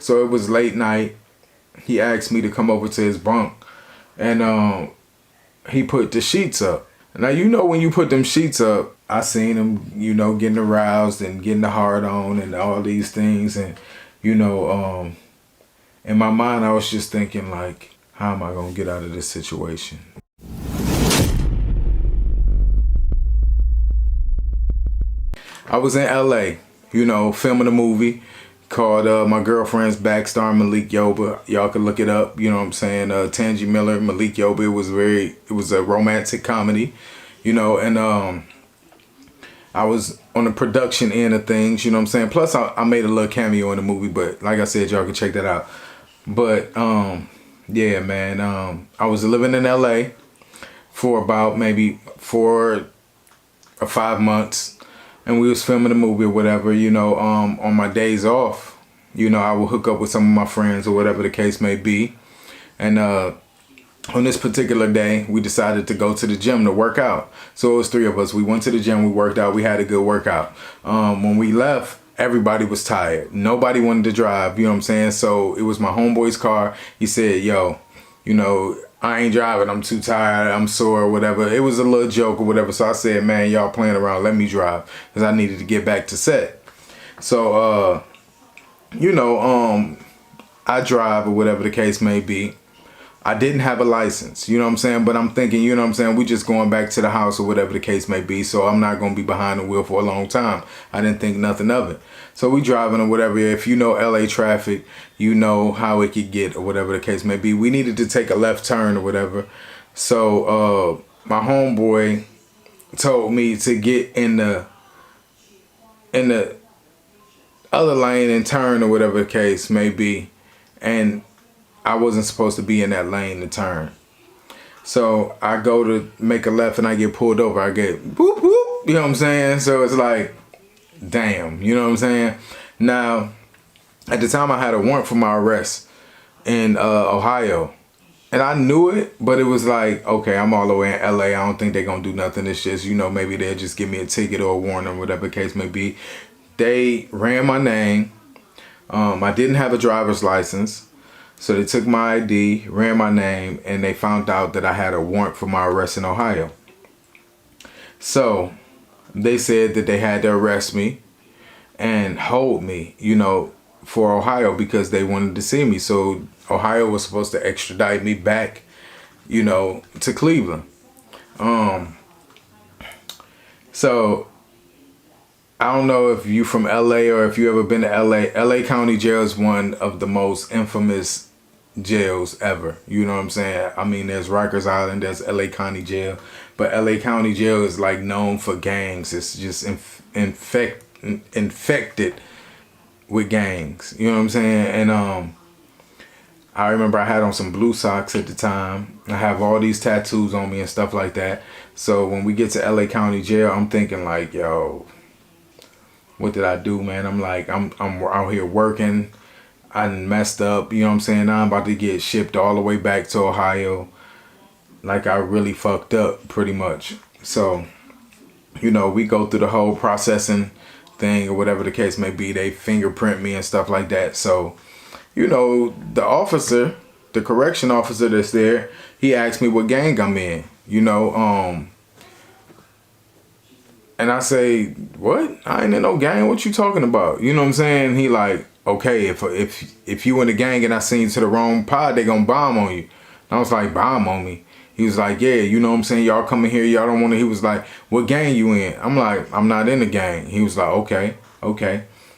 So it was late night. He asked me to come over to his bunk, and he put the sheets up. Now, you know, when you put them sheets up, I seen him, you know, getting aroused and getting the hard on and all these things. And, you know, in my mind, I was just thinking, like, how am I going to get out of this situation? I was in LA, you know, filming a movie called My Girlfriend's Back, starring Malik Yoba. Y'all can look it up, you know what I'm saying? Tangi Miller, Malik Yoba. It was a romantic comedy, you know, and I was on the production end of things, you know what I'm saying? Plus I made a little cameo in the movie, but like I said, y'all can check that out. But yeah, man, I was living in LA for about maybe 4 or 5 months. And we was filming a movie or whatever, you know, on my days off, you know, I would hook up with some of my friends or whatever the case may be. And on this particular day, we decided to go to the gym to work out. So it was 3 of us. We went to the gym, we worked out, we had a good workout. When we left, everybody was tired. Nobody wanted to drive, you know what I'm saying? So it was my homeboy's car. He said, yo, you know, I ain't driving, I'm too tired, I'm sore or whatever. It was a little joke or whatever. So I said, man, y'all playing around, let me drive. Because I needed to get back to set. So, you know, I drive or whatever the case may be. I didn't have a license, you know what I'm saying? But I'm thinking, you know what I'm saying, we just going back to the house or whatever the case may be. So I'm not going to be behind the wheel for a long time. I didn't think nothing of it. So we driving or whatever. If you know LA traffic, you know how it could get or whatever the case may be. We needed to take a left turn or whatever. So my homeboy told me to get in the other lane and turn or whatever the case may be. And I wasn't supposed to be in that lane to turn. So I go to make a left and I get pulled over. I get whoop whoop, you know what I'm saying? So it's like, damn, you know what I'm saying? Now, at the time I had a warrant for my arrest in Ohio. And I knew it, but it was like, okay, I'm all the way in LA. I don't think they're going to do nothing. It's just, you know, maybe they'll just give me a ticket or a warrant or whatever the case may be. They ran my name. I didn't have a driver's license. So they took my ID, ran my name, and they found out that I had a warrant for my arrest in Ohio. So they said that they had to arrest me and hold me, you know, for Ohio because they wanted to see me. So Ohio was supposed to extradite me back, you know, to Cleveland. So I don't know if you from LA or if you ever been to LA. LA County Jail is one of the most infamous jails ever. You know what I'm saying? I mean, there's Rikers Island, there's LA County Jail, but LA County Jail is like known for gangs. It's just infected with gangs. You know what I'm saying? And I remember I had on some blue socks at the time. I have all these tattoos on me and stuff like that. So when we get to LA County Jail, I'm thinking like, yo, what did I do, man? I'm like, I'm out here working. I done messed up, you know what I'm saying? Now I'm about to get shipped all the way back to Ohio. Like I really fucked up pretty much. So, you know, we go through the whole processing thing or whatever the case may be. They fingerprint me and stuff like that. So, you know, the officer, the correction officer that's there, he asked me what gang I'm in, you know, and I say, what? I ain't in no gang. What you talking about? You know what I'm saying? He like, okay, if you in the gang and I seen you to the wrong pod, they gonna bomb on you. And I was like, bomb on me? He was like, yeah, you know what I'm saying? Y'all coming here, y'all don't want to. He was like, what gang you in? I'm like, I'm not in the gang. He was like, okay. You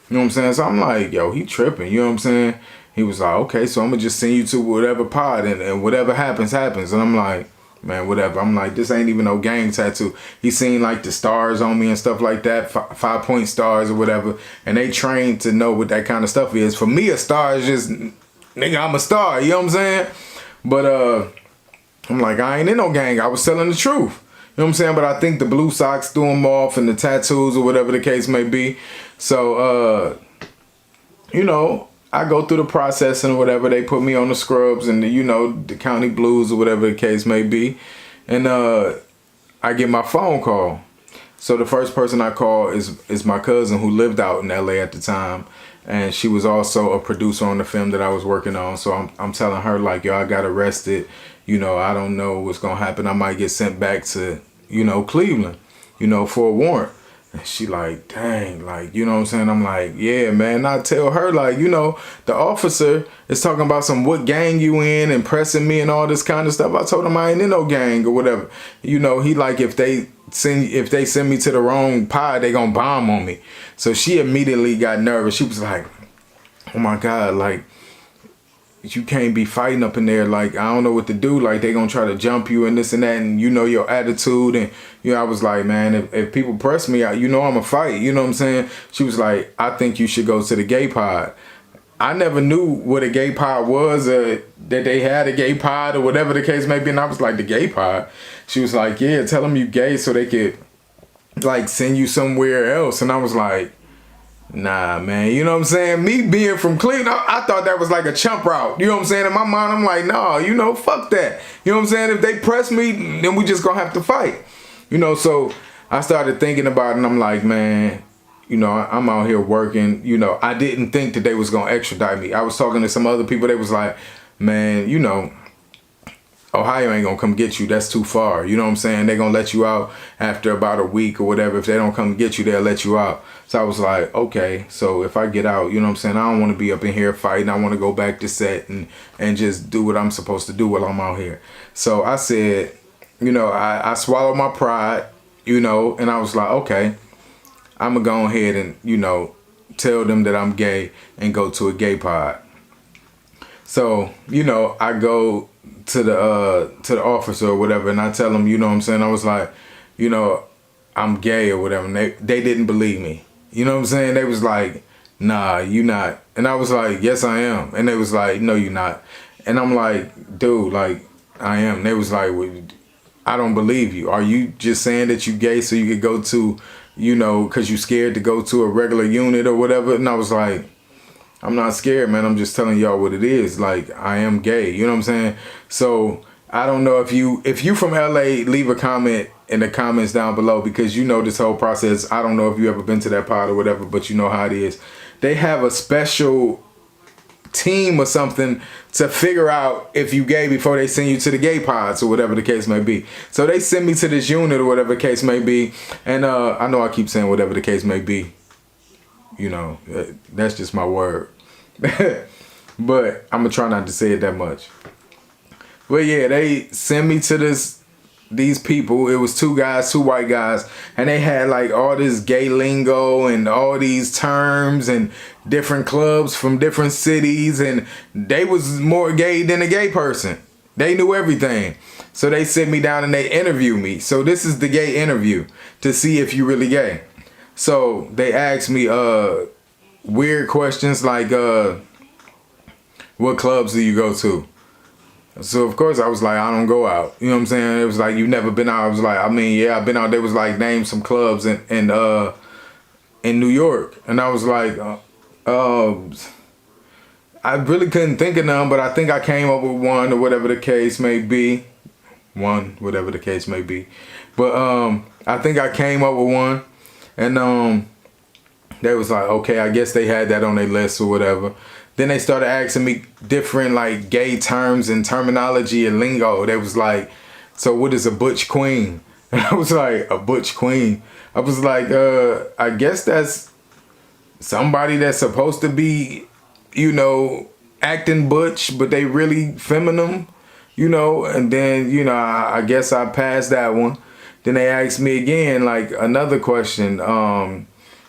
know what I'm saying? So I'm like, yo, he tripping. You know what I'm saying? He was like, okay, so I'm gonna just send you to whatever pod and whatever happens. And I'm like, man, whatever. I'm like, this ain't even no gang tattoo. He seen like the stars on me and stuff like that, 5-point stars or whatever. And they trained to know what that kind of stuff is. For me, a star is just, nigga, I'm a star. You know what I'm saying? But I'm like, I ain't in no gang. I was telling the truth. You know what I'm saying? But I think the blue socks threw them off and the tattoos or whatever the case may be. So, you know, I go through the process and whatever. They put me on the scrubs and, you know, the county blues or whatever the case may be. And I get my phone call. So the first person I call is my cousin who lived out in LA at the time. and she was also a producer on the film that I was working on. So I'm telling her like, yo, I got arrested. You know, I don't know what's gonna happen. I might get sent back to, you know, Cleveland, you know, for a warrant. And she like, dang, like, you know what I'm saying? I'm like, yeah, man. I tell her like, you know, the officer is talking about some what gang you in and pressing me and all this kind of stuff. I told him I ain't in no gang or whatever. You know, he like, if they send me to the wrong pod, they gonna bomb on me. So she immediately got nervous. She was like, oh my God, like, you can't be fighting up in there. Like, I don't know what to do. Like, they gonna try to jump you and this and that, and you know your attitude. And, you know, I was like, man, if people press me out, you know I'm a fight. You know what I'm saying? She was like, I think you should go to the gay pod. I never knew what a gay pod was, that they had a gay pod or whatever the case may be. And I was like, the gay pod? She was like, yeah, tell them you gay so they could, like, send you somewhere else. And I was like, nah, man, you know what I'm saying? Me being from Cleveland, I thought that was like a chump route. You know what I'm saying? In my mind, I'm like, nah, you know, fuck that. You know what I'm saying? If they press me, then we just gonna have to fight. You know, so I started thinking about it, and I'm like, man, you know, I'm out here working. You know, I didn't think that they was gonna extradite me. I was talking to some other people. They was like, man, you know, Ohio ain't gonna come get you. That's too far. You know what I'm saying? They're gonna let you out after about a week or whatever. If they don't come get you, they'll let you out. So I was like, okay, so if I get out, you know what I'm saying? I don't want to be up in here fighting. I want to go back to set and just do what I'm supposed to do while I'm out here. So I said, you know, I swallowed my pride, you know, and I was like, okay, I'm gonna go ahead and, you know, tell them that I'm gay and go to a gay pod. So, you know, I go to the officer or whatever, and I tell them, you know what I'm saying? I was like, you know, I'm gay or whatever. And they didn't believe me. You know what I'm saying? They was like, nah, you not. And I was like, yes, I am. And they was like, no, you not. And I'm like, dude, like, I am. And they was like, well, I don't believe you. Are you just saying that you gay so you could go to, you know, because you scared to go to a regular unit or whatever? And I was like, I'm not scared, man. I'm just telling y'all what it is. Like, I am gay. You know what I'm saying? So I don't know if you from LA, leave a comment in the comments down below, because you know this whole process. I don't know if you ever been to that pod or whatever, but you know how it is. They have a special team or something to figure out if you gay before they send you to the gay pods or whatever the case may be. So they send me to this unit or whatever the case may be. And I know I keep saying whatever the case may be. You know, that's just my word. But I'm gonna try not to say it that much. But yeah, they sent me to these people. It was two white guys, and they had like all this gay lingo and all these terms and different clubs from different cities, and they was more gay than a gay person. They knew everything. So they sit me down and they interview me. So this is the gay interview to see if you really gay. So they asked me weird questions like what clubs do you go to? So of course I was like, I don't go out. You know what I'm saying? It was like, you've never been out. I was like, I mean, yeah, I've been out. They was like, name some clubs in New York. And I was like, I really couldn't think of none, but I think I came up with one or whatever the case may be. Whatever the case may be. But I think I came up with one. And they was like, okay, I guess they had that on their list or whatever. Then they started asking me different like gay terms and terminology and lingo. They was like, so what is a butch queen? And I was like, a butch queen? I was like, I guess that's somebody that's supposed to be, you know, acting butch, but they really feminine, you know. And then, you know, I guess I passed that one. Then they asked me again, like another question,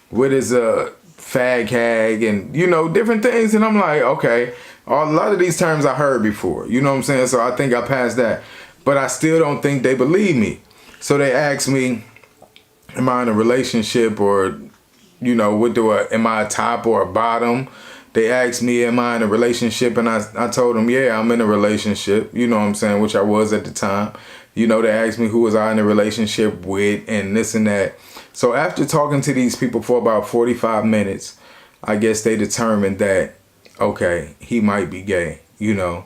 what is a fag hag, and you know, different things. And I'm like, okay, a lot of these terms I heard before, you know what I'm saying? So I think I passed that, but I still don't think they believe me. So they asked me, am I in a relationship, or, you know, am I a top or a bottom? They asked me, am I in a relationship? And I told them, yeah, I'm in a relationship, you know what I'm saying, which I was at the time. You know, they asked me who was I in a relationship with and this and that. So after talking to these people for about 45 minutes, I guess they determined that, okay, he might be gay, you know,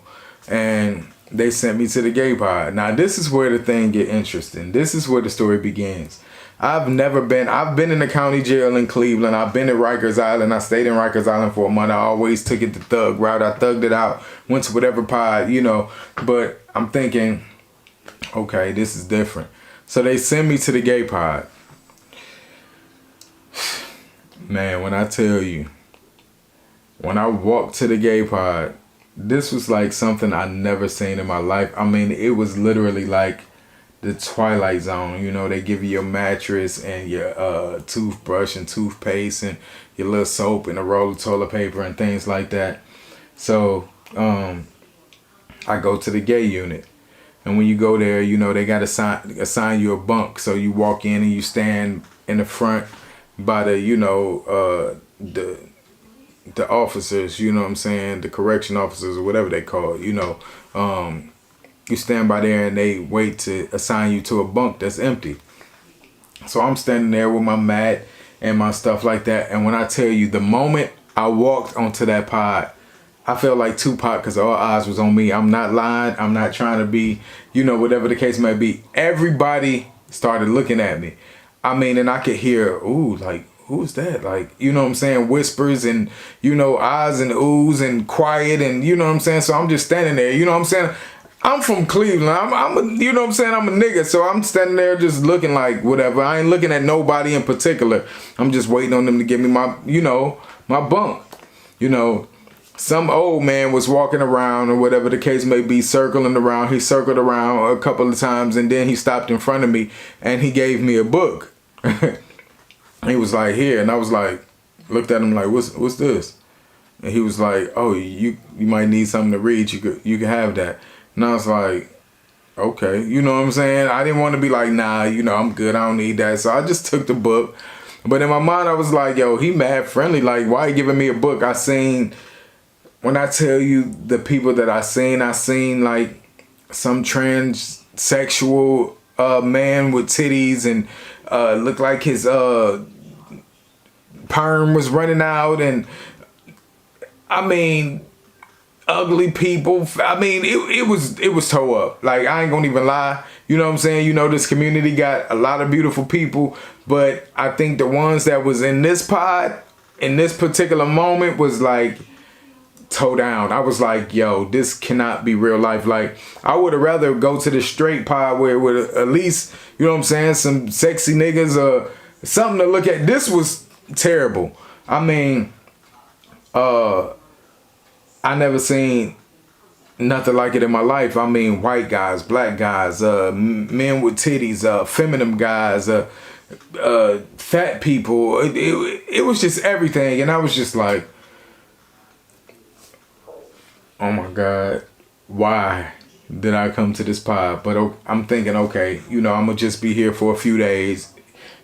and they sent me to the gay pod. Now, this is where the thing get interesting. This is where the story begins. I've been in the county jail in Cleveland. I've been at Rikers Island. I stayed in Rikers Island for a month. I always took it the thug route. I thugged it out, went to whatever pod, you know. But I'm thinking, okay, this is different. So they send me to the gay pod. Man, when I tell you, when I walked to the gay pod, this was like something I never seen in my life. I mean, it was literally like the Twilight Zone. You know, they give you your mattress and your toothbrush and toothpaste and your little soap and a roll of toilet paper and things like that. So I go to the gay unit. And when you go there, you know, they got to assign you a bunk. So you walk in and you stand in the front by the, you know, the officers, you know what I'm saying, the correction officers or whatever they call it, you know. You stand by there and they wait to assign you to a bunk that's empty. So I'm standing there with my mat and my stuff like that. And when I tell you, the moment I walked onto that pod, I felt like Tupac because all eyes was on me. I'm not lying. I'm not trying to be, you know, whatever the case may be. Everybody started looking at me. I mean, and I could hear, ooh, like, who's that? Like, you know what I'm saying? Whispers and, you know, eyes and oohs and quiet and, you know what I'm saying? So I'm just standing there, you know what I'm saying? I'm from Cleveland. I'm a, you know what I'm saying? I'm a nigga. So I'm standing there just looking like whatever. I ain't looking at nobody in particular. I'm just waiting on them to give me my, you know, my bunk. You know, some old man was walking around or whatever the case may be, circling around. He circled around a couple of times and then he stopped in front of me and he gave me a book. He was like, here. And I was like, looked at him like, what's this? And he was like, oh, you might need something to read. You can have that. And I was like, okay, you know what I'm saying? I didn't want to be like, nah, you know, I'm good. I don't need that. So I just took the book. But in my mind, I was like, yo, he mad friendly. Like, why you giving me a book? When I tell you the people that I seen like some transsexual man with titties and looked like his perm was running out. And I mean, ugly people. I mean, it was toe up. Like, I ain't gonna even lie. You know what I'm saying? You know, this community got a lot of beautiful people, but I think the ones that was in this pod in this particular moment was like toe down. I was like, yo, this cannot be real life. Like, I would have rather go to the straight pod where it would at least, you know what I'm saying, some sexy niggas or something to look at. This was terrible. I mean, I never seen nothing like it in my life. I mean, white guys, black guys, men with titties, feminine guys, fat people. It was just everything. And I was just like, oh my God, why did I come to this pod? But I'm thinking, okay, you know, I'm going to just be here for a few days.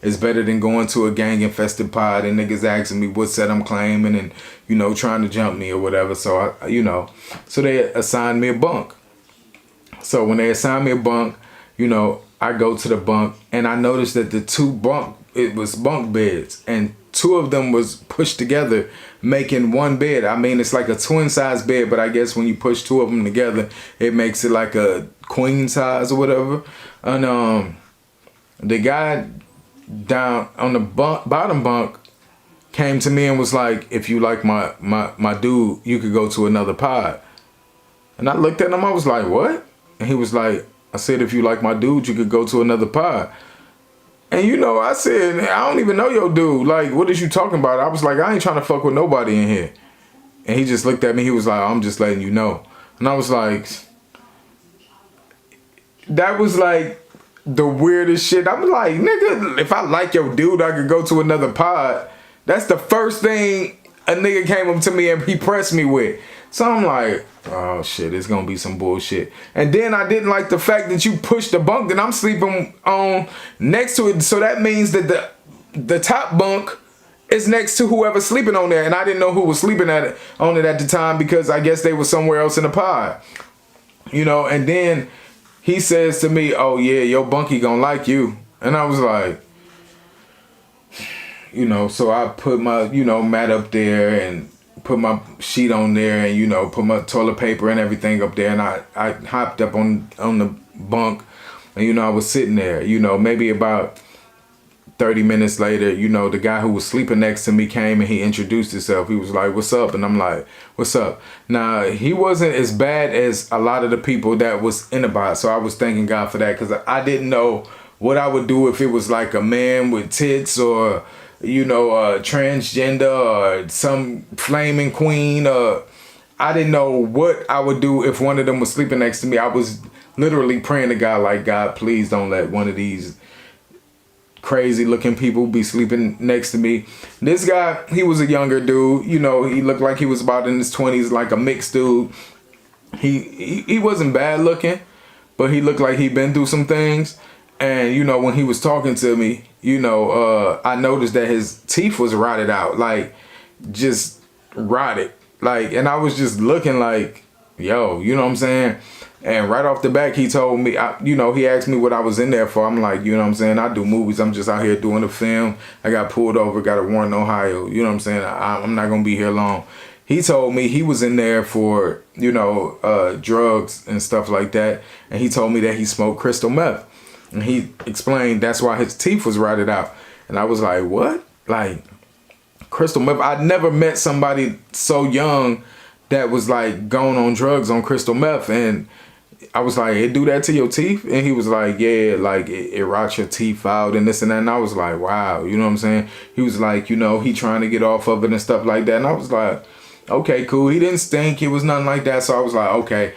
It's better than going to a gang-infested pod and niggas asking me what set I'm claiming and, you know, trying to jump me or whatever. So, so they assigned me a bunk. So when they assigned me a bunk, you know, I go to the bunk and I noticed that it was bunk beds and two of them was pushed together making one bed. I mean, it's like a twin size bed, but I guess when you push two of them together, it makes it like a queen size or whatever. And the guy down on the bottom bunk came to me and was like, if you like my dude, you could go to another pod. And I looked at him, I was like, what? And he was like, I said, if you like my dude, you could go to another pod. And you know, I said, I don't even know your dude. Like, what is you talking about? I was like, I ain't trying to fuck with nobody in here. And he just looked at me, he was like, I'm just letting you know. And I was like, that was like the weirdest shit. I was like, nigga, if I like your dude, I could go to another pod. That's the first thing a nigga came up to me and he pressed me with. So I'm like, oh shit, it's gonna be some bullshit. And then I didn't like the fact that you pushed the bunk that I'm sleeping on next to it. So that means that the top bunk is next to whoever's sleeping on there. And I didn't know who was sleeping on it at the time because I guess they were somewhere else in the pod. You know, and then he says to me, oh yeah, your bunkie gonna like you. And I was like, you know, so I put my, you know, mat up there and put my sheet on there and, you know, put my toilet paper and everything up there. And I hopped up on the bunk and, you know, I was sitting there, you know, maybe about 30 minutes later, you know, the guy who was sleeping next to me came and he introduced himself. He was like, "What's up?" And I'm like, "What's up?" Now, he wasn't as bad as a lot of the people that was in the bot. So I was thanking God for that, because I didn't know what I would do if it was like a man with tits, or, you know, transgender, or some flaming queen. I didn't know what I would do if one of them was sleeping next to me. I was literally praying to God, like, "God, please don't let one of these crazy looking people be sleeping next to me." This guy, he was a younger dude. You know, he looked like he was about in his 20s, like a mixed dude. He wasn't bad looking, but he looked like he'd been through some things. And, you know, when he was talking to me, you know, I noticed that his teeth was rotted out, like, just rotted. Like, and I was just looking like, yo, you know what I'm saying? And right off the back, he told me, you know, he asked me what I was in there for. I'm like, you know what I'm saying? I do movies. I'm just out here doing a film. I got pulled over, got a warrant in Ohio. You know what I'm saying? I'm not going to be here long. He told me he was in there for, you know, drugs and stuff like that. And he told me that he smoked crystal meth. And he explained that's why his teeth was rotted out. And I was like, what? Like, crystal meth? I'd never met somebody so young that was like going on drugs on crystal meth. And I was like, "It do that to your teeth?" And he was like, "Yeah, like it rots your teeth out and this and that." And I was like, wow, you know what I'm saying? He was like, you know, he trying to get off of it and stuff like that. And I was like, okay, cool. He didn't stink. It was nothing like that. So I was like, okay,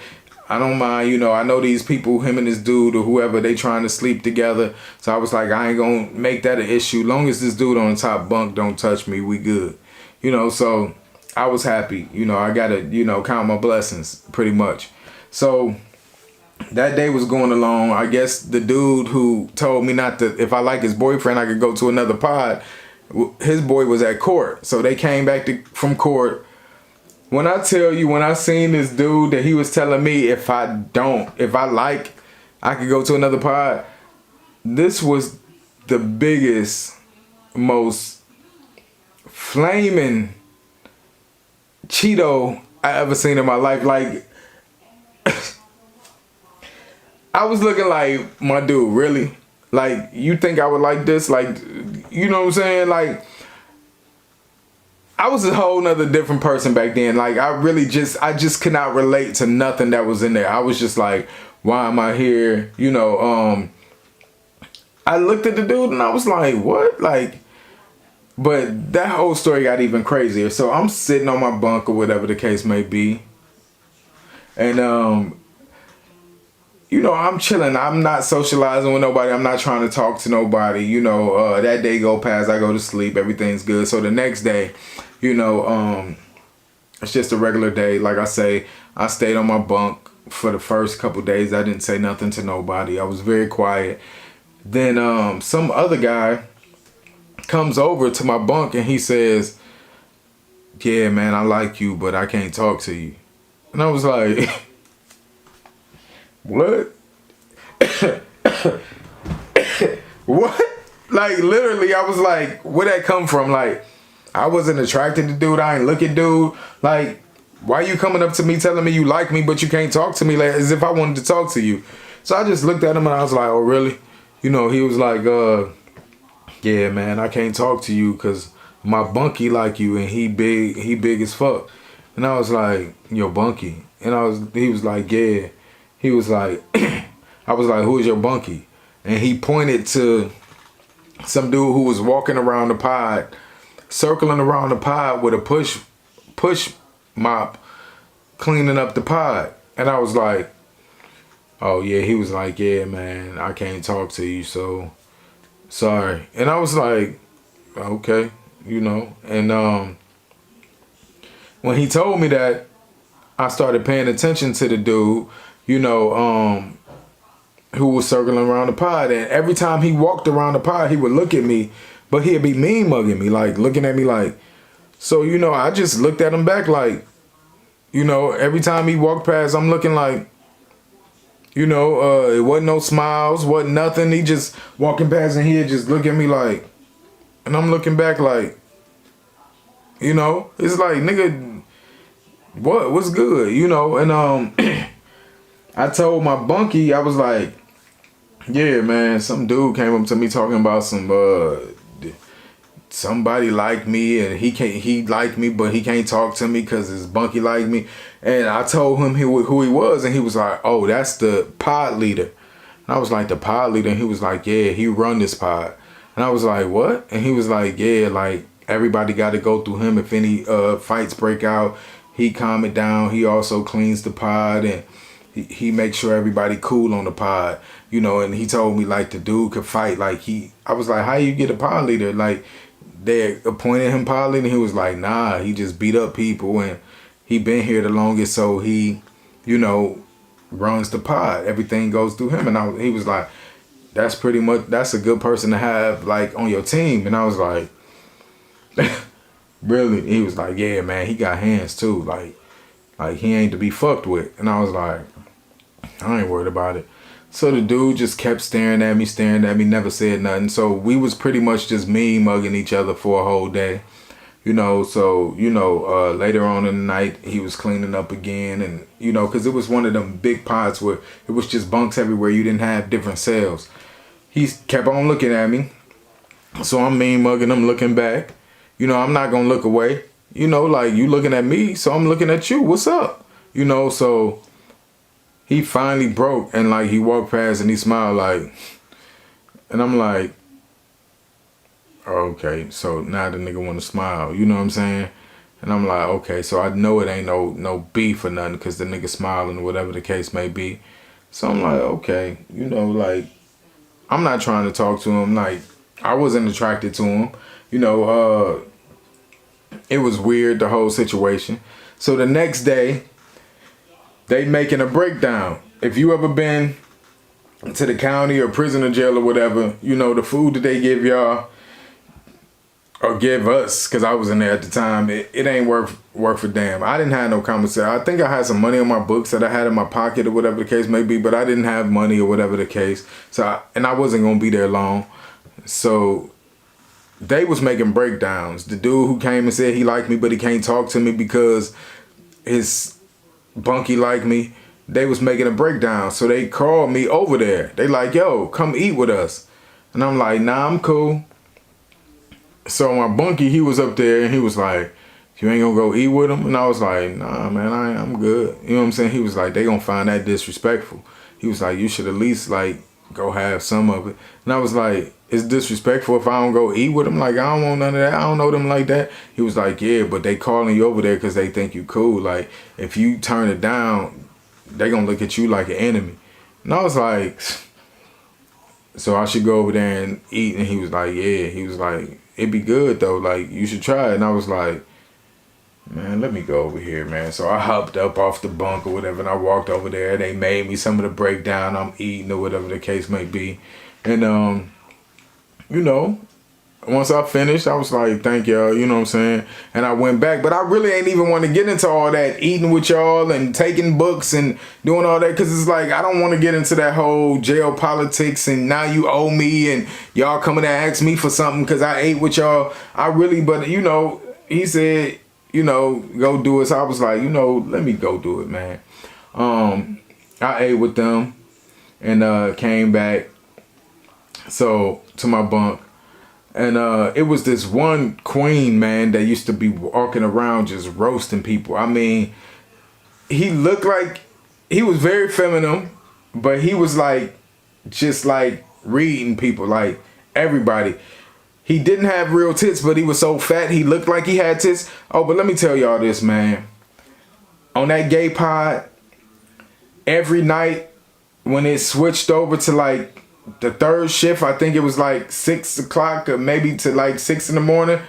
I don't mind. You know, I know these people, him and this dude or whoever, they trying to sleep together. So I was like, I ain't gonna make that an issue. Long as this dude on the top bunk don't touch me, we good. You know, so I was happy. You know, I gotta, you know, count my blessings pretty much. So that day was going along. I guess the dude who told me not to, if I like his boyfriend, I could go to another pod. His boy was at court. So they came back from court. When I tell you, when I seen this dude that he was telling me if I like, I could go to another pod. This was the biggest, most flaming Cheeto I ever seen in my life. Like, I was looking like, my dude, really? Like, you think I would like this? Like, you know what I'm saying? Like, I was a whole nother different person back then. Like, I just could not relate to nothing that was in there. I was just like, why am I here? You know, I looked at the dude and I was like, what? Like, but that whole story got even crazier. So I'm sitting on my bunk or whatever the case may be. And, you know, I'm chilling. I'm not socializing with nobody. I'm not trying to talk to nobody. You know, that day go past, I go to sleep. Everything's good. So the next day, you know, it's just a regular day. Like I say, I stayed on my bunk for the first couple days. I didn't say nothing to nobody. I was very quiet. Then some other guy comes over to my bunk and he says, "Yeah, man, I like you, but I can't talk to you." And I was like, what? What? Like, literally, I was like, where'd that come from? Like, I wasn't attracted to dude. I ain't looking dude. Like, why you coming up to me telling me you like me, but you can't talk to me, like, as if I wanted to talk to you? So I just looked at him and I was like, oh, really? You know, he was like, yeah, man, I can't talk to you because my bunkie like you and he big as fuck. And I was like, yo, bunkie. And he was like, yeah. He was like, I was like, who is your bunkie? And he pointed to some dude who was walking around the pod, circling around the pod with a push mop, cleaning up the pod. And I was like, oh yeah. He was like, yeah, man, I can't talk to you, so sorry. And I was like, okay, you know. And when he told me that, I started paying attention to the dude, you know, who was circling around the pod. And every time he walked around the pod, he would look at me, but he'd be mean mugging me, like looking at me like, so, you know, I just looked at him back like, you know, every time he walked past, I'm looking like, you know, it wasn't no smiles, wasn't nothing. He just walking past and he'd just look at me like, and I'm looking back like, you know, it's like, nigga, what's good, you know? And I told my bunkie, I was like, Yeah, man. Some dude came up to me talking about somebody like me, and he like me, but he can't talk to me because his bunkie like me. And I told him who he was, and he was like, "Oh, that's the pod leader." And I was like, "The pod leader?" And he was like, "Yeah, he run this pod." And I was like, "What?" And he was like, "Yeah, like everybody got to go through him. If any fights break out, he calm it down. He also cleans the pod, and he makes sure everybody cool on the pod, you know." And he told me like the dude could fight. Like I was like, "How you get a pod leader?" Like they appointed him pod leader. And he was like, "Nah, he just beat up people, and he been here the longest, so he, you know, runs the pod. Everything goes through him." And he was like, that's a good person to have like on your team. And I was like, really? He was like, "Yeah, man, he got hands too. Like he ain't to be fucked with." And I was like, I ain't worried about it. So the dude just kept staring at me, never said nothing. So we was pretty much just mean mugging each other for a whole day. You know, so, you know, later on in the night, he was cleaning up again. And, you know, because it was one of them big pods where it was just bunks everywhere. You didn't have different cells. He kept on looking at me. So I'm mean mugging him, looking back. You know, I'm not going to look away. You know, like you looking at me, so I'm looking at you. What's up? You know, so he finally broke, and like he walked past and he smiled like, and I'm like, okay, so now the nigga want to smile, you know what I'm saying? And I'm like, okay, so I know it ain't no beef or nothing because the nigga smiling or whatever the case may be. So I'm like, okay, you know, like I'm not trying to talk to him. Like I wasn't attracted to him, you know. It was weird, the whole situation. So the next day, they making a breakdown. If you ever been to the county or prison or jail or whatever, you know, the food that they give y'all or give us, because I was in there at the time, it ain't worth a damn. I didn't have no commissary. I think I had some money on my books that I had in my pocket or whatever the case may be, but I didn't have money or whatever the case. So and I wasn't going to be there long. So they was making breakdowns. The dude who came and said he liked me, but he can't talk to me because his bunkie like me, they was making a breakdown. So they called me over there. They like, "Yo, come eat with us." And I'm like, "Nah, I'm cool." So my bunkie, he was up there and he was like, "You ain't gonna go eat with him?" And I was like, "Nah, man, I'm good." You know what I'm saying? He was like, "They gonna find that disrespectful." He was like, "You should at least like go have some of it." And I was like, "It's disrespectful if I don't go eat with him? Like, I don't want none of that. I don't know them like that." He was like, "Yeah, but they calling you over there because they think you cool. Like, if you turn it down, they gonna look at you like an enemy." And I was like, so I should go over there and eat? And he was like, "Yeah." He was like, "It'd be good though. Like, you should try it." And I was like, "Man, let me go over here, man." So I hopped up off the bunk or whatever, and I walked over there. They made me some of the breakdown. I'm eating or whatever the case may be. And, you know, once I finished, I was like, "Thank y'all," you know what I'm saying? And I went back. But I really ain't even want to get into all that eating with y'all and taking books and doing all that, because it's like I don't want to get into that whole jail politics and now you owe me and y'all coming to ask me for something because I ate with y'all. But, you know, he said, you know, go do it. So I was like, you know, let me go do it, man. I ate with them and came back to my bunk. And it was this one queen, man, that used to be walking around just roasting people. I mean, he looked like he was very feminine, but he was like just like reading people, like everybody. He didn't have real tits, but he was so fat he looked like he had tits. Oh, but let me tell y'all this, man. On that gay pod, every night when it switched over to like the third shift, I think it was like 6 o'clock or maybe to like 6 in the morning,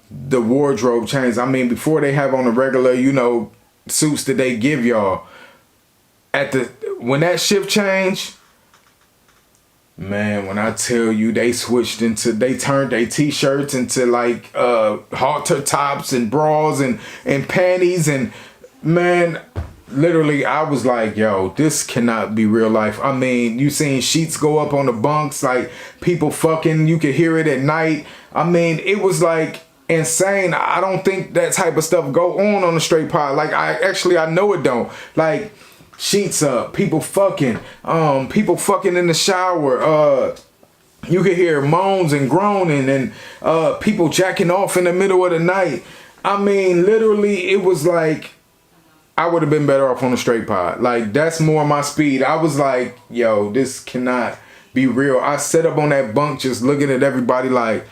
the wardrobe changed. I mean, before they have on the regular, you know, suits that they give y'all, when that shift changed, man, when I tell you, they turned their t-shirts into like halter tops and bras and panties, and man, literally, I was like, yo, this cannot be real life. I mean, you seen sheets go up on the bunks, like people fucking, you could hear it at night. I mean, it was like insane. I don't think that type of stuff go on the straight pod. Like, I know it don't. Like, sheets up, people fucking in the shower. You could hear moans and groaning and people jacking off in the middle of the night. I mean, literally, it was like I would have been better off on a straight pod. Like, that's more my speed. I was like, yo, this cannot be real. I sat up on that bunk just looking at everybody like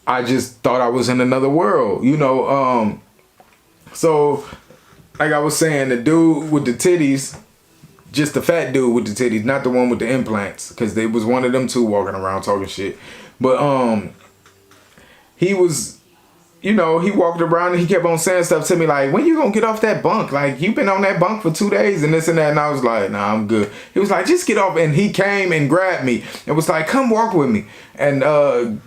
I just thought I was in another world, you know. So, like I was saying, the dude with the titties, just the fat dude with the titties, not the one with the implants, because there was one of them two walking around talking shit. But he was, you know, he walked around and he kept on saying stuff to me like, when you gonna get off that bunk? Like, you've been on that bunk for 2 days and this and that. And I was like, nah, I'm good. He was like, just get off. And he came and grabbed me and was like, come walk with me. And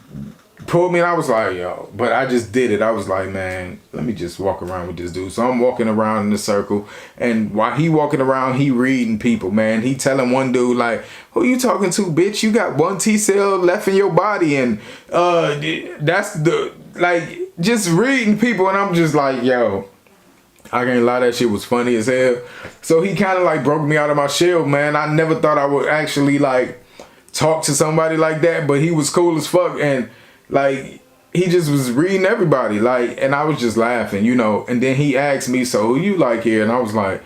pulled me, and I was like, yo, but I just did it. I was like, man, let me just walk around with this dude. So I'm walking around in the circle, and while he walking around, he reading people, man. He telling one dude like, who you talking to, bitch? You got 1 T cell left in your body, and that's the, like, just reading people. And I'm just like, yo, I can't lie, that shit was funny as hell. So he kind of like broke me out of my shell, man. I never thought I would actually like talk to somebody like that, but he was cool as fuck. And like, he just was reading everybody, like, and I was just laughing, you know. And then he asked me, so who you like here? And I was like,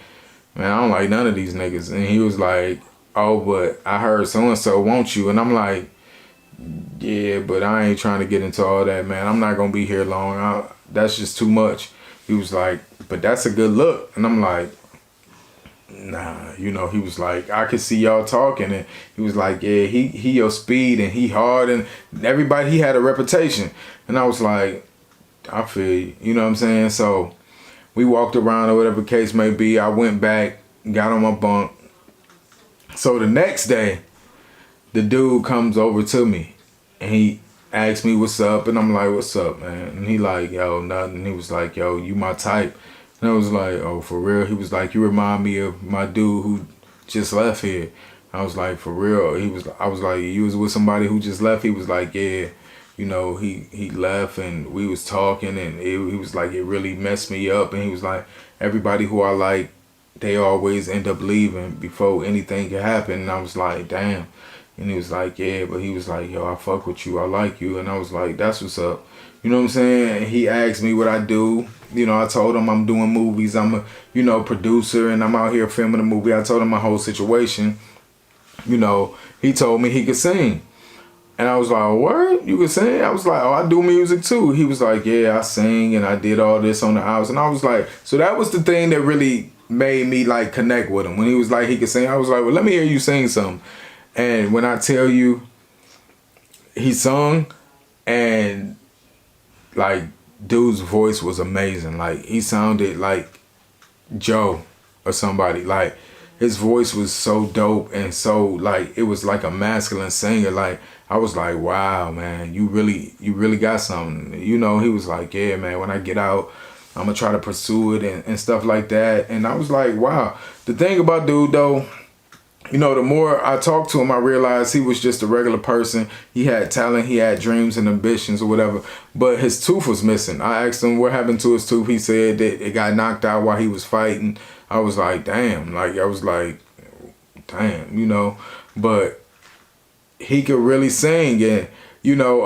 man, I don't like none of these niggas. And he was like, oh, but I heard so-and-so want you. And I'm like, yeah, but I ain't trying to get into all that, man. I'm not gonna be here long. That's just too much. He was like, but that's a good look. And I'm like, nah, you know. He was like, I could see y'all talking, and he was like, yeah, he your speed, and he hard, and everybody, he had a reputation. And I was like, I feel you, you know what I'm saying? So we walked around, or whatever the case may be. I went back, got on my bunk. So the next day, the dude comes over to me, and he asked me what's up, and I'm like, what's up, man? And he like, yo, nothing. And he was like, yo, you my type. And I was like, oh, for real? He was like, you remind me of my dude who just left here. I was like, for real? I was like, you was with somebody who just left? He was like, yeah, you know, he left, and we was talking, and he was like, it really messed me up. And he was like, everybody who I like, they always end up leaving before anything can happen. And I was like, damn. And he was like, yeah, but he was like, yo, I fuck with you, I like you. And I was like, that's what's up. You know what I'm saying? And he asked me what I do. You know, I told him I'm doing movies. I'm a, you know, producer, and I'm out here filming a movie. I told him my whole situation. You know, he told me he could sing. And I was like, oh, word? You can sing? I was like, oh, I do music too. He was like, yeah, I sing, and I did all this on the house. And I was like, so that was the thing that really made me like connect with him. When he was like, he could sing, I was like, well, let me hear you sing something. And when I tell you, he sung, and like, dude's voice was amazing. Like, he sounded like Joe or somebody. Like, his voice was so dope, and so like, it was like a masculine singer. Like, I was like, wow, man, you really got something. You know, he was like, yeah, man, when I get out, I'm gonna try to pursue it and stuff like that. And I was like, wow. The thing about dude though, you know, the more I talked to him, I realized he was just a regular person. He had talent, he had dreams and ambitions or whatever, but his tooth was missing. I asked him what happened to his tooth. He said that it got knocked out while he was fighting. I was like, damn. Like, I was like, damn, you know. But he could really sing, and, you know,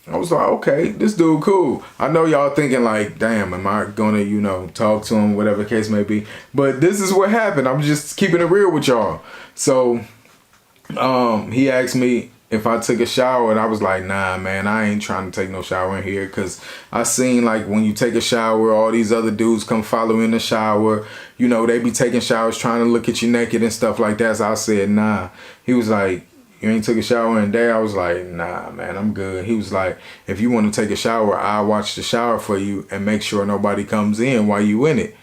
I was like, okay, this dude cool. I know y'all thinking like, damn, am I gonna, you know, talk to him, whatever the case may be. But this is what happened. I'm just keeping it real with y'all. So he asked me if I took a shower, and I was like, nah, man, I ain't trying to take no shower in here, because I seen like when you take a shower, all these other dudes come follow in the shower. You know, they be taking showers trying to look at you naked and stuff like that. So I said, nah. He was like, you ain't took a shower in a day? I was like, nah, man, I'm good. He was like, if you want to take a shower, I'll watch the shower for you and make sure nobody comes in while you in it.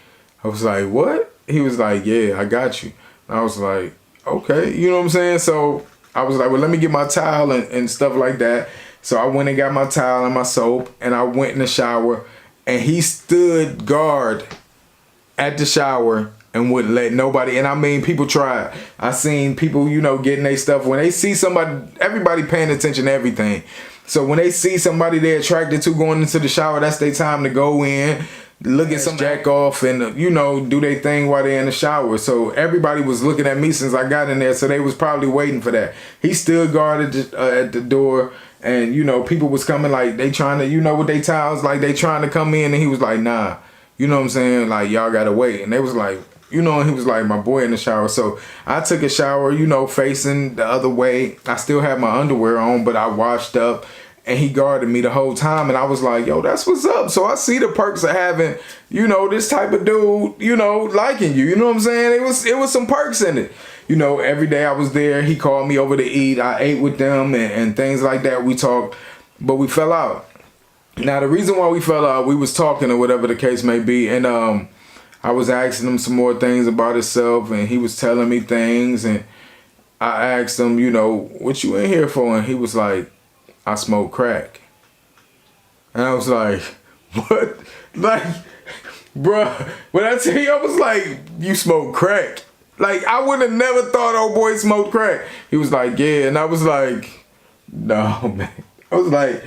I was like, what? He was like, yeah, I got you. And I was like, okay, you know what I'm saying? So I was like, well, let me get my towel and stuff like that. So I went and got my towel and my soap, and I went in the shower, and he stood guard at the shower and wouldn't let nobody. And I mean, people tried. I seen people, you know, getting their stuff. When they see somebody, everybody paying attention to everything. So when they see somebody they're attracted to going into the shower, that's their time to go in, look at some jack off and, you know, do their thing while they're in the shower. So everybody was looking at me since I got in there, so they was probably waiting for that. He still guarded at the door, and, you know, people was coming like they trying to, you know, with their towels, like they trying to come in, and he was like, nah, you know what I'm saying? Like, y'all gotta wait. And they was like, you know, and he was like, my boy in the shower. So I took a shower, you know, facing the other way. I still had my underwear on, but I washed up, and he guarded me the whole time. And I was like, yo, that's what's up. So I see the perks of having, you know, this type of dude, you know, liking you. You know what I'm saying? It was some perks in it. You know, every day I was there, he called me over to eat. I ate with them and things like that. We talked, but we fell out. Now, the reason why we fell out, we was talking or whatever the case may be. And I was asking him some more things about himself, and he was telling me things. And I asked him, you know, what you in here for? And he was like, I smoke crack. And I was like, what? Like, bruh, when I tell you, I was like, you smoke crack? Like, I would have never thought old boy smoked crack. He was like, yeah. And I was like, no, man. I was like,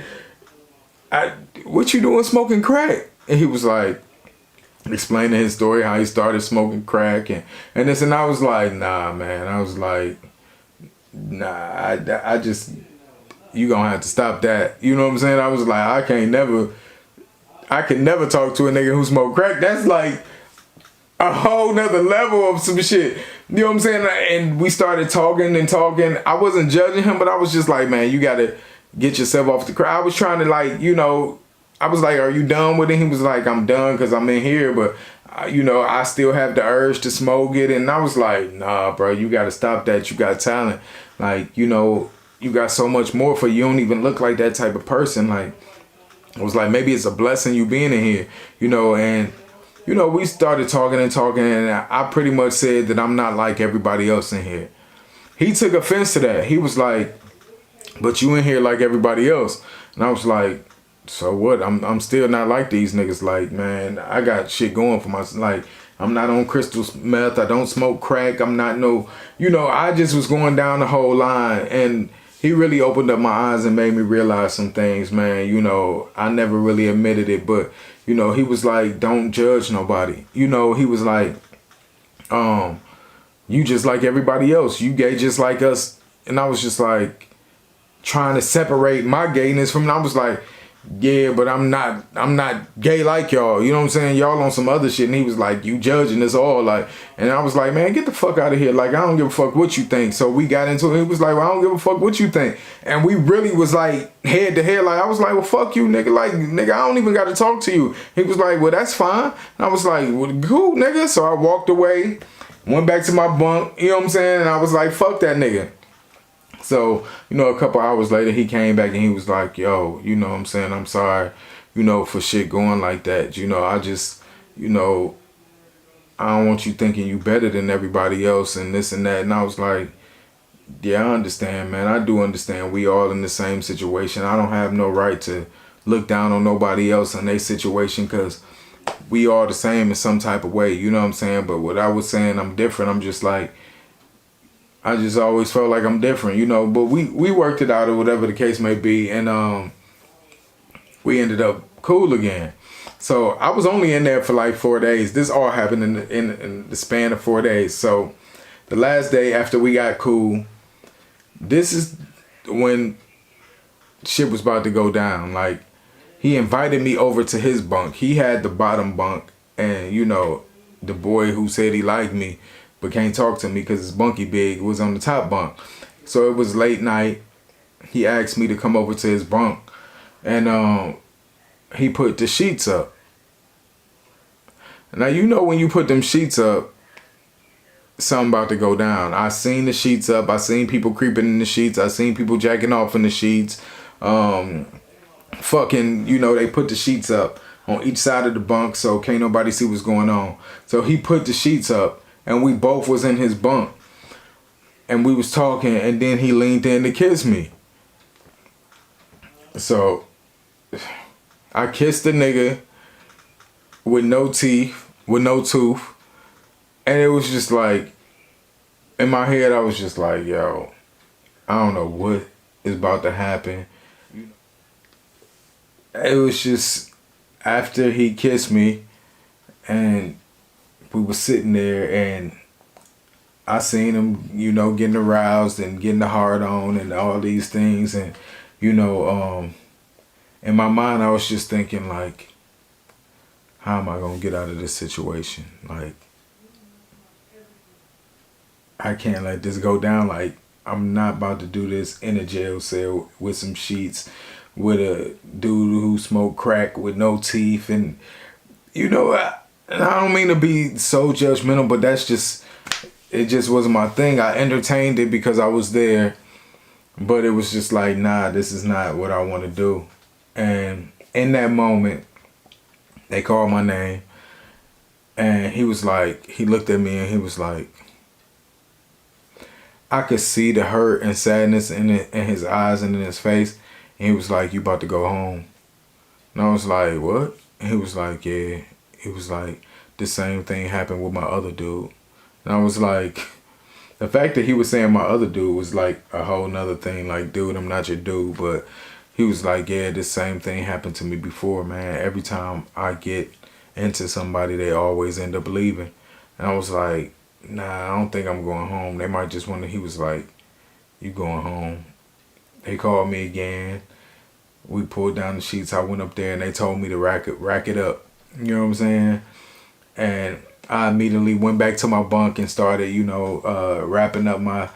what you doing smoking crack? And he was like, explaining his story, how he started smoking crack and this. And I was like, nah, man. I was like, nah, I just, you gonna have to stop that. You know what I'm saying? I was like, I could never talk to a nigga who smoke crack. That's like a whole nother level of some shit. You know what I'm saying? And we started talking and talking. I wasn't judging him, but I was just like, man, you gotta get yourself off the crack. I was trying to, like, you know, I was like, are you done with it? He was like, I'm done because I'm in here, but you know, I still have the urge to smoke it. And I was like, nah, bro, you gotta stop that. You got talent. Like, you know, you got so much more for you. You don't even look like that type of person. Like, I was like, maybe it's a blessing you being in here, you know. And, you know, we started talking and talking, and I pretty much said that I'm not like everybody else in here. He took offense to that. He was like, but you in here like everybody else. And I was like, so what? I'm still not like these niggas. Like, man, I got shit going for myself. Like, I'm not on crystal meth. I don't smoke crack. I'm not no, you know, I just was going down the whole line. And he really opened up my eyes and made me realize some things, man. You know, I never really admitted it, but, you know, he was like, don't judge nobody. You know, he was like, you just like everybody else. You gay just like us. And I was just like trying to separate my gayness from, I was like, yeah, but I'm not gay like y'all. You know what I'm saying? Y'all on some other shit. And he was like, you judging us all. Like, and I was like, man, get the fuck out of here. Like, I don't give a fuck what you think. So we got into it. He was like, well, I don't give a fuck what you think. And we really was like head to head. Like, I was like, well, fuck you, nigga. Like, nigga, I don't even got to talk to you. He was like, well, that's fine. And I was like, well, cool, nigga. So I walked away, went back to my bunk. You know what I'm saying? And I was like, fuck that nigga. So, you know, a couple hours later, he came back and he was like, yo, you know what I'm saying? I'm sorry, you know, for shit going like that. You know, I just, you know, I don't want you thinking you better than everybody else and this and that. And I was like, yeah, I understand, man. I do understand. We all in the same situation. I don't have no right to look down on nobody else in their situation because we all the same in some type of way. You know what I'm saying? But what I was saying, I'm different. I'm just like, I just always felt like I'm different, you know, but we worked it out or whatever the case may be, and we ended up cool again. So I was only in there for like 4 days. This all happened in the span of 4 days. So the last day after we got cool, this is when shit was about to go down. Like, he invited me over to his bunk. He had the bottom bunk, and, you know, the boy who said he liked me but can't talk to me because his bunky big was on the top bunk. So it was late night. He asked me to come over to his bunk, and he put the sheets up. Now, you know, when you put them sheets up, something about to go down. I seen the sheets up. I seen people creeping in the sheets. I seen people jacking off in the sheets. Fucking, you know, they put the sheets up on each side of the bunk so can't nobody see what's going on. So he put the sheets up, and we both was in his bunk, and we was talking, and then he leaned in to kiss me. So I kissed the nigga with no teeth, with no tooth, and it was just like, in my head, I was just like, yo, I don't know what is about to happen. It was just, after he kissed me, And we were sitting there, and I seen him, getting aroused and getting the hard on and all these things. And, in my mind, I was just thinking, like, how am I going to get out of this situation? Like, I can't let this go down. Like, I'm not about to do this in a jail cell with some sheets, with a dude who smoked crack with no teeth. And, and I don't mean to be so judgmental, but it just wasn't my thing. I entertained it because I was there, but it was just like, nah, this is not what I want to do. And in that moment, they called my name, and he looked at me and he was like, I could see the hurt and sadness in his eyes and in his face. And he was like, you about to go home? And I was like, what? And he was like, yeah. He was like, the same thing happened with my other dude. And I was like, the fact that he was saying my other dude was like a whole nother thing. Like, dude, I'm not your dude. But he was like, yeah, the same thing happened to me before, man. Every time I get into somebody, they always end up leaving. And I was like, nah, I don't think I'm going home. They might just want to. He was like, you going home? They called me again. We pulled down the sheets. I went up there and they told me to rack it up. You know what I'm saying? And I immediately went back to my bunk and started, wrapping up my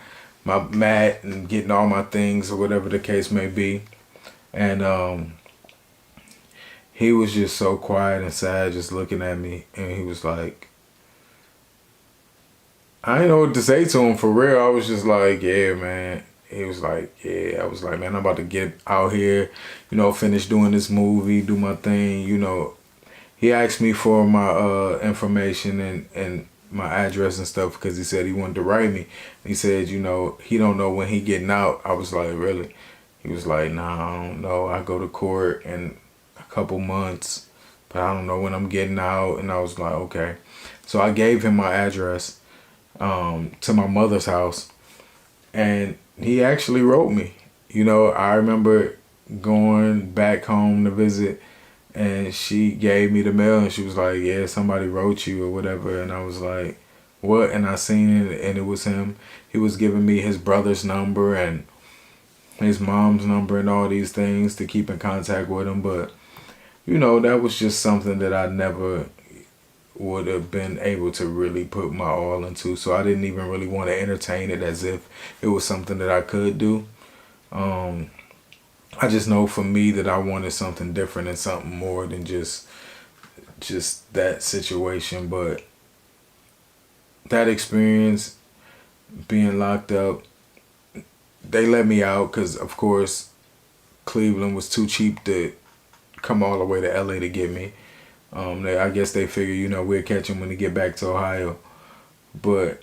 mat and getting all my things or whatever the case may be. And he was just so quiet and sad, just looking at me. And he was like, I didn't know what to say to him for real. I was just like, yeah, man. He was like, yeah. I was like, man, I'm about to get out here, finish doing this movie, do my thing, He asked me for my information and my address and stuff because he said he wanted to write me. He said, he don't know when he getting out. I was like, really? He was like, nah, I don't know. I go to court in a couple months, but I don't know when I'm getting out. And I was like, okay. So I gave him my address to my mother's house, and he actually wrote me. I remember going back home to visit, and she gave me the mail, and she was like, yeah, somebody wrote you or whatever. And I was like, what? And I seen it, and it was him. He was giving me his brother's number and his mom's number and all these things to keep in contact with him. But, that was just something that I never would have been able to really put my all into. So I didn't even really want to entertain it as if it was something that I could do. I just know for me that I wanted something different and something more than just that situation. But that experience, being locked up, they let me out because, of course, Cleveland was too cheap to come all the way to LA to get me. I guess they figure, we'll catch him when they get back to Ohio. But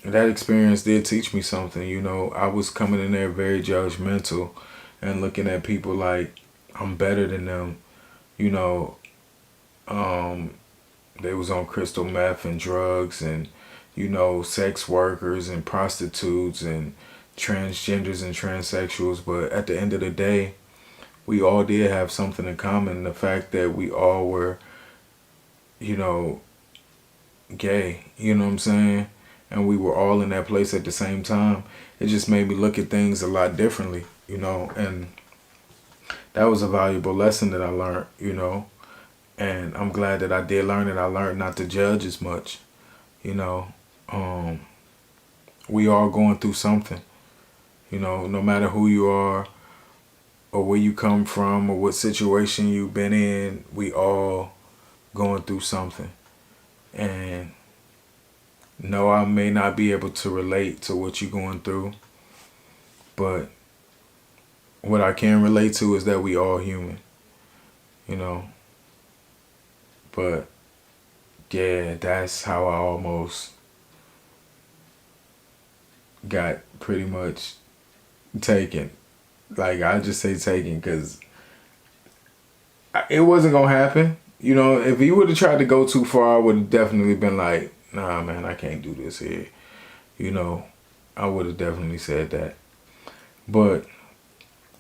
that experience did teach me something. I was coming in there very judgmental and looking at people like I'm better than them. They was on crystal meth and drugs and, sex workers and prostitutes and transgenders and transsexuals. But at the end of the day, we all did have something in common. The fact that we all were, gay, you know what I'm saying? And we were all in that place at the same time. It just made me look at things a lot differently, and that was a valuable lesson that I learned, and I'm glad that I did learn it. I learned not to judge as much, we all going through something, no matter who you are or where you come from or what situation you've been in, we all going through something. And no, I may not be able to relate to what you're going through, but what I can relate to is that we all human, But yeah, that's how I almost got pretty much taken. Like, I just say taken because it wasn't going to happen. If he would have tried to go too far, I would have definitely been like, nah, man, I can't do this here. I would have definitely said that. But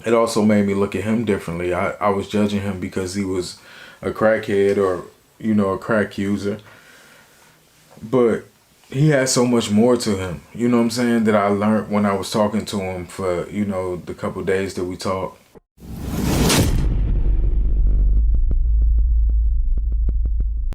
it also made me look at him differently. I was judging him because he was a crackhead or you know, a crack user. But he has so much more to him, you know what I'm saying, that I learned when I was talking to him for, you know, the couple days that we talked.